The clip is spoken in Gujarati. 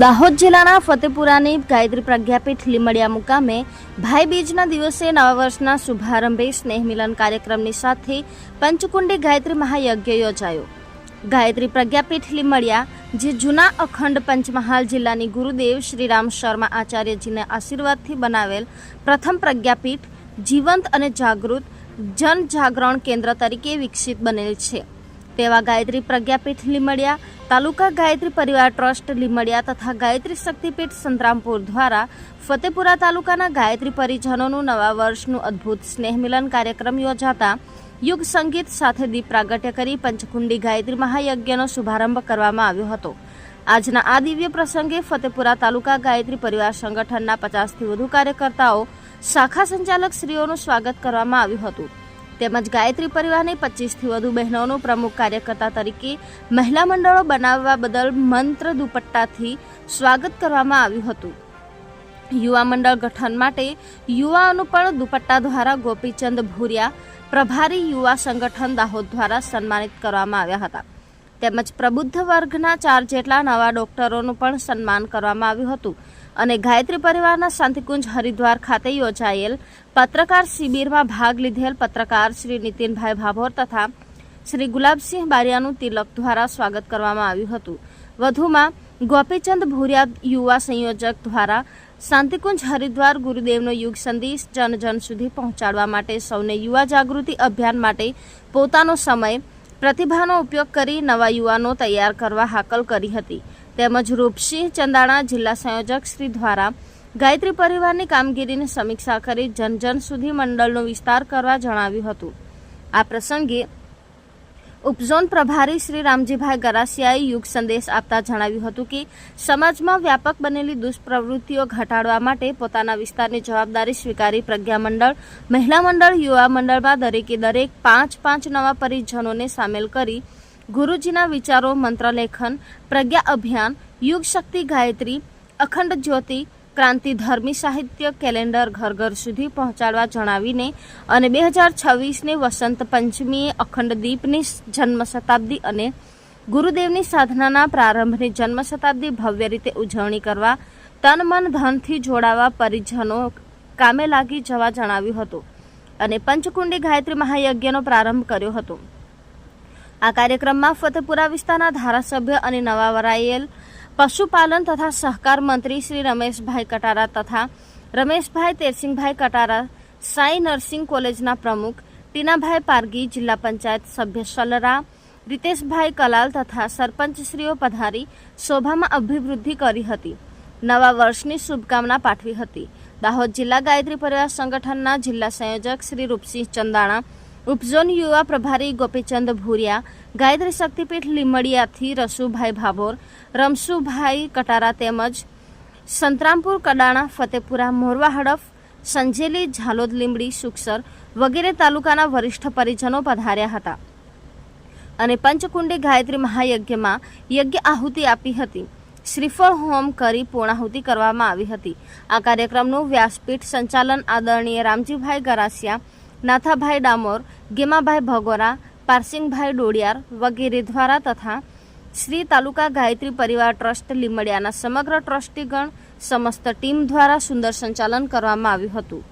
દાહોદ જિલ્લાના ફતેપુરાની ગાયત્રી પ્રજ્ઞાપીઠ લીમડિયા મુકામે ભાઈ બીજના દિવસે નવા વર્ષના શુભારંભે સ્નેહ મિલન કાર્યક્રમની સાથે પંચકુંડી ગાયત્રી મહાયજ્ઞ યોજાયો। ગાયત્રી પ્રજ્ઞાપીઠ લીમડિયા જે જૂના અખંડ પંચમહાલ જિલ્લાની ગુરુદેવ શ્રી રામ શર્મા આચાર્યજીને આશીર્વાદથી બનાવેલ પ્રથમ પ્રજ્ઞાપીઠ જીવંત અને જાગૃત જન જાગરણ કેન્દ્ર તરીકે વિકસિત બનેલ છે। તેવા ગાયત્રી પ્રજ્ઞાપીઠ લીમડિયા તાલુકા ગાયત્રી પરિવાર ટ્રસ્ટ લીમડિયા તથા ગાયત્રી શક્તિપીઠ સંતરામપુર દ્વારા ફતેપુરા તાલુકાના ગાયત્રી પરિજનોનું નવા વર્ષનું અદ્ભુત સ્નેહ મિલન કાર્યક્રમ યોજાતા યુગ સંગીત સાથે દીપ પ્રાગટ્ય કરી પંચકુંડી ગાયત્રી મહાયજ્ઞનો શુભારંભ કરવામાં આવ્યો હતો। આજના આ દિવ્ય પ્રસંગે ફતેપુરા તાલુકા ગાયત્રી પરિવાર સંગઠનના 50થી વધુ કાર્યકર્તાઓ શાખા સંચાલક શ્રીઓનું સ્વાગત કરવામાં આવ્યું હતું। તેમજ ગાયત્રી પરિવારની 25થી વધુ બહેનોનું પ્રમુખ કાર્યકર્તા તરીકે મહિલા મંડળો બનાવવા બદલ મંત્ર દુપટ્ટાથી સ્વાગત કરવામાં આવ્યું હતું। યુવા મંડળ ગઠન માટે યુવાઓનું પણ દુપટ્ટા દ્વારા ગોપીચંદ ભૂરિયા પ્રભારી યુવા સંગઠન દાહોદ દ્વારા સન્માનિત કરવામાં આવ્યા હતા। તેમજ પ્રબુદ્ધ વર્ગના 4 જેટલા નવા ડોક્ટરોનું પણ સન્માન કરવામાં આવ્યું હતું અને ગાયત્રી પરિવારના શાંતિકુંજ હરિદ્વાર ખાતે યોજાયેલ પત્રકાર શિબિરમાં ભાગ લીધેલ પત્રકાર શ્રી નીતિનભાઈ ભાભોર તથા શ્રી ગુલાબસિંહ બારિયાનું તિલક દ્વારા સ્વાગત કરવામાં આવ્યું હતું। વધુમાં ગોપીચંદ ભૂરિયા યુવા સંયોજક દ્વારા શાંતિકુંજ હરિદ્વાર ગુરુદેવનો યુગ સંદેશ જન સુધી પહોંચાડવા માટે સૌને યુવા જાગૃતિ અભિયાન માટે પોતાનો સમય પ્રતિભાનો ઉપયોગ કરી નવા યુવાનો તૈયાર કરવા હાકલ કરી હતી। તેમજ રૂપસિંહ ચંદાણા જિલ્લા સંયોજક શ્રી દ્વારા ગાયત્રી પરિવારની કામગીરીની સમીક્ષા કરી જન સુધી મંડળનો વિસ્તાર કરવા જણાવ્યું હતું। આ પ્રસંગે ઉપઝોન પ્રભારી શ્રી રામજીભાઈ ગરાસિયાએ યુગ સંદેશ આપતા જણાવ્યું હતું કે સમાજમાં વ્યાપક બનેલી દુષ્પ્રવૃત્તિઓ ઘટાડવા માટે પોતાના વિસ્તારની જવાબદારી સ્વીકારી પ્રજ્ઞા મંડળ, મહિલા મંડળ, યુવા મંડળમાં દરેકે દરેક 5 નવા પરિજનોને સામેલ કરી ગુરુજીના વિચારો, મંત્રલેખન, પ્રજ્ઞા અભિયાન, યુગ શક્તિ ગાયત્રી, અખંડ જ્યોતિ, ક્રાંતિ ધર્મી સાહિત્ય કેલેન્ડર ઘર ઘર સુધી પહોંચાડવા જણાવીને અને 2026ની વસંત પંચમીએ અખંડ દીપની જન્મ શતાબ્દી અને ગુરુદેવની સાધનાના પ્રારંભની જન્મ શતાબ્દી ભવ્ય રીતે ઉજવણી કરવા તન મન ધનથી જોડાવા પરિજનો કામે લાગી જવા જણાવ્યું હતું અને પંચકુંડી ગાયત્રી મહાયજ્ઞનો પ્રારંભ કર્યો હતો। આ કાર્યક્રમમાં ફતેપુરા વિસ્તારના ધારાસભ્ય અને નવા વરાયેલ પશુપાલન તથા સહકાર મંત્રી શ્રી રમેશભાઈ કટારા તથા રમેશભાઈ તેરસિંહભાઈ કટારા, સાઈ નર્સિંગ કોલેજના પ્રમુખ ટીનાભાઈ પારગી, જિલ્લા પંચાયત સભ્ય સલરા, રીતેશભાઈ કલાલ તથા સરપંચશ્રીઓ પધારી શોભામાં અભિવૃદ્ધિ કરી હતી, નવા વર્ષની શુભકામના પાઠવી હતી। દાહોદ જિલ્લા ગાયત્રી પરિવાર સંગઠનના જિલ્લા સંયોજક શ્રી રૂપસિંહ ચંદાણા, ઉપઝોન યુવા પ્રભારી ગોપીચંદ ભૂરિયા, ગાયત્રી શક્તિપીઠ લીમડિયાથી રસુભાઈ ભાભોર, રમસુભાઈ કટારા તેમજ સંતરામપુર કડાણા, ફતેપુરા, મોરવા હડફ, સંજેલી, ઝાલોદ, લીંબડી, સુખસર વગેરે તાલુકાના વરિષ્ઠ પરિજનો પધાર્યા હતા અને પંચકુંડી ગાયત્રી મહાયજ્ઞમાં યજ્ઞ આહુતિ આપી હતી। શ્રીફળ હોમ કરી પૂર્ણાહુતિ કરવામાં આવી હતી। આ કાર્યક્રમનું વ્યાસપીઠ સંચાલન આદરણીય રામજીભાઈ ગરાસિયા, નાથાભાઈ ડામોર, ગેમાભાઈ ભગોરા, પારસિંગભાઈ ડોડિયાર વગેરે દ્વારા તથા શ્રી તાલુકા ગાયત્રી પરિવાર ટ્રસ્ટ લીમડિયાના સમગ્ર ટ્રસ્ટીગણ સમસ્ત ટીમ દ્વારા સુંદર સંચાલન કરવામાં આવ્યું હતું।